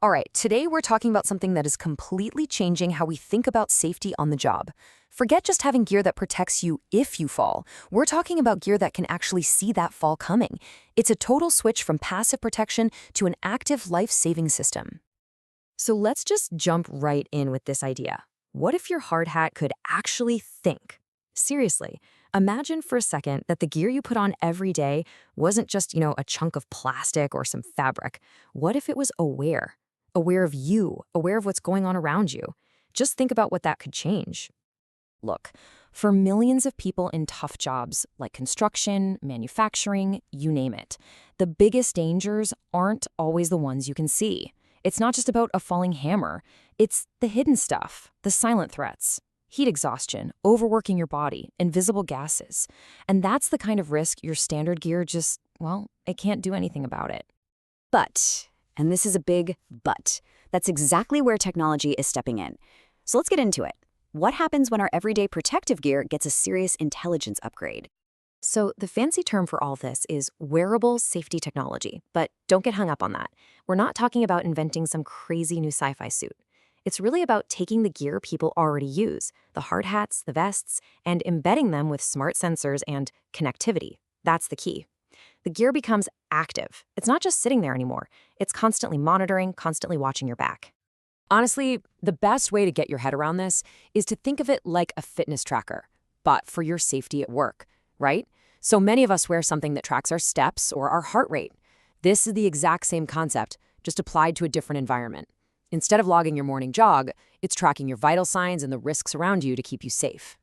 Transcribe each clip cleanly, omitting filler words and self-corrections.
All right, today we're talking about something that is completely changing how we think about safety on the job. Forget just having gear that protects you if you fall. We're talking about gear that can actually see that fall coming. It's a total switch from passive protection to an active life-saving system. So let's just jump right in with this idea. What if your hard hat could actually think? Seriously, imagine for a second that the gear you put on every day wasn't just, a chunk of plastic or some fabric. What if it was aware? Aware of you, aware of what's going on around you. Just think about what that could change. Look, for millions of people in tough jobs like construction, manufacturing, you name it, the biggest dangers aren't always the ones you can see. It's not just about a falling hammer. It's the hidden stuff, the silent threats. Heat exhaustion, overworking your body, invisible gases. And that's the kind of risk your standard gear just, it can't do anything about it. But, and this is a big but, that's exactly where technology is stepping in. So let's get into it. What happens when our everyday protective gear gets a serious intelligence upgrade? So the fancy term for all this is wearable safety technology, but don't get hung up on that. We're not talking about inventing some crazy new sci-fi suit. It's really about taking the gear people already use, the hard hats, the vests, and embedding them with smart sensors and connectivity. That's the key. The gear becomes active. It's not just sitting there anymore. It's constantly monitoring, constantly watching your back. Honestly, the best way to get your head around this is to think of it like a fitness tracker, but for your safety at work, right? So many of us wear something that tracks our steps or our heart rate. This is the exact same concept, just applied to a different environment. Instead of logging your morning jog, it's tracking your vital signs and the risks around you to keep you safe.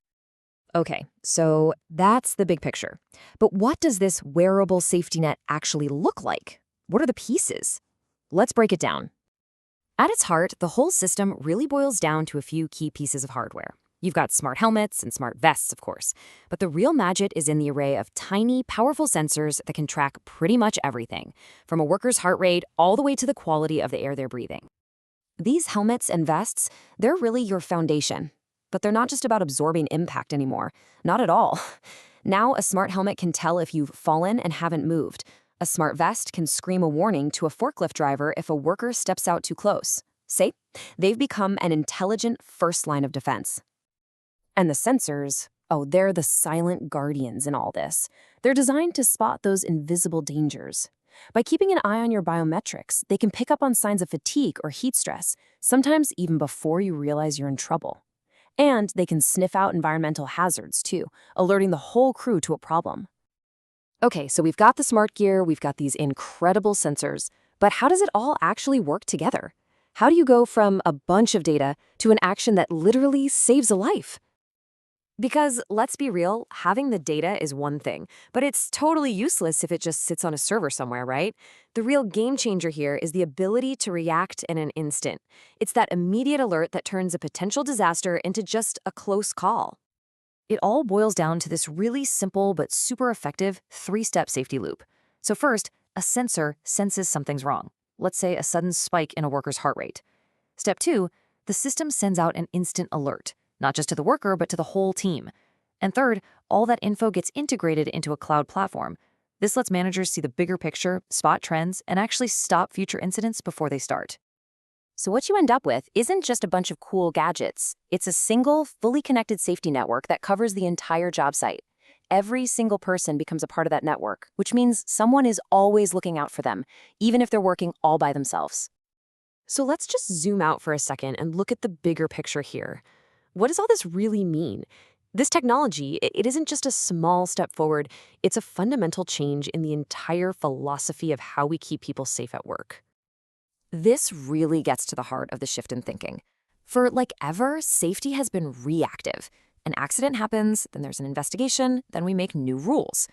Okay, so that's the big picture. But what does this wearable safety net actually look like? What are the pieces? Let's break it down. At its heart, the whole system really boils down to a few key pieces of hardware. You've got smart helmets and smart vests, of course. But the real magic is in the array of tiny, powerful sensors that can track pretty much everything, from a worker's heart rate all the way to the quality of the air they're breathing. These helmets and vests, they're really your foundation. But they're not just about absorbing impact anymore. Not at all. Now, a smart helmet can tell if you've fallen and haven't moved. A smart vest can scream a warning to a forklift driver if a worker steps out too close. See? They've become an intelligent first line of defense. And the sensors, they're the silent guardians in all this. They're designed to spot those invisible dangers. By keeping an eye on your biometrics, they can pick up on signs of fatigue or heat stress, sometimes even before you realize you're in trouble. And they can sniff out environmental hazards, too, alerting the whole crew to a problem. Okay, so we've got the smart gear, we've got these incredible sensors, but how does it all actually work together? How do you go from a bunch of data to an action that literally saves a life? Because, let's be real, having the data is one thing, but it's totally useless if it just sits on a server somewhere, right? The real game changer here is the ability to react in an instant. It's that immediate alert that turns a potential disaster into just a close call. It all boils down to this really simple but super effective three-step safety loop. So first, a sensor senses something's wrong. Let's say a sudden spike in a worker's heart rate. Step 2, the system sends out an instant alert. Not just to the worker, but to the whole team. And third, all that info gets integrated into a cloud platform. This lets managers see the bigger picture, spot trends, and actually stop future incidents before they start. So what you end up with isn't just a bunch of cool gadgets. It's a single, fully connected safety network that covers the entire job site. Every single person becomes a part of that network, which means someone is always looking out for them, even if they're working all by themselves. So let's just zoom out for a second and look at the bigger picture here. What does all this really mean? This technology, it isn't just a small step forward, it's a fundamental change in the entire philosophy of how we keep people safe at work. This really gets to the heart of the shift in thinking. For like ever, safety has been reactive. An accident happens, then there's an investigation, then we make new rules.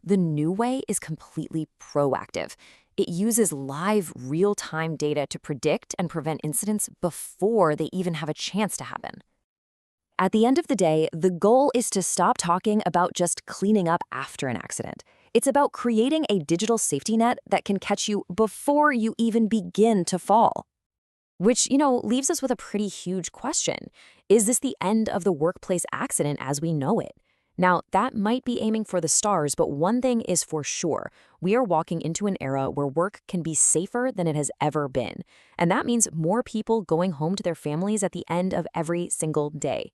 The new way is completely proactive. It uses live, real-time data to predict and prevent incidents before they even have a chance to happen. At the end of the day, the goal is to stop talking about just cleaning up after an accident. It's about creating a digital safety net that can catch you before you even begin to fall. Which, leaves us with a pretty huge question. Is this the end of the workplace accident as we know it? Now, that might be aiming for the stars, but one thing is for sure. We are walking into an era where work can be safer than it has ever been. And that means more people going home to their families at the end of every single day.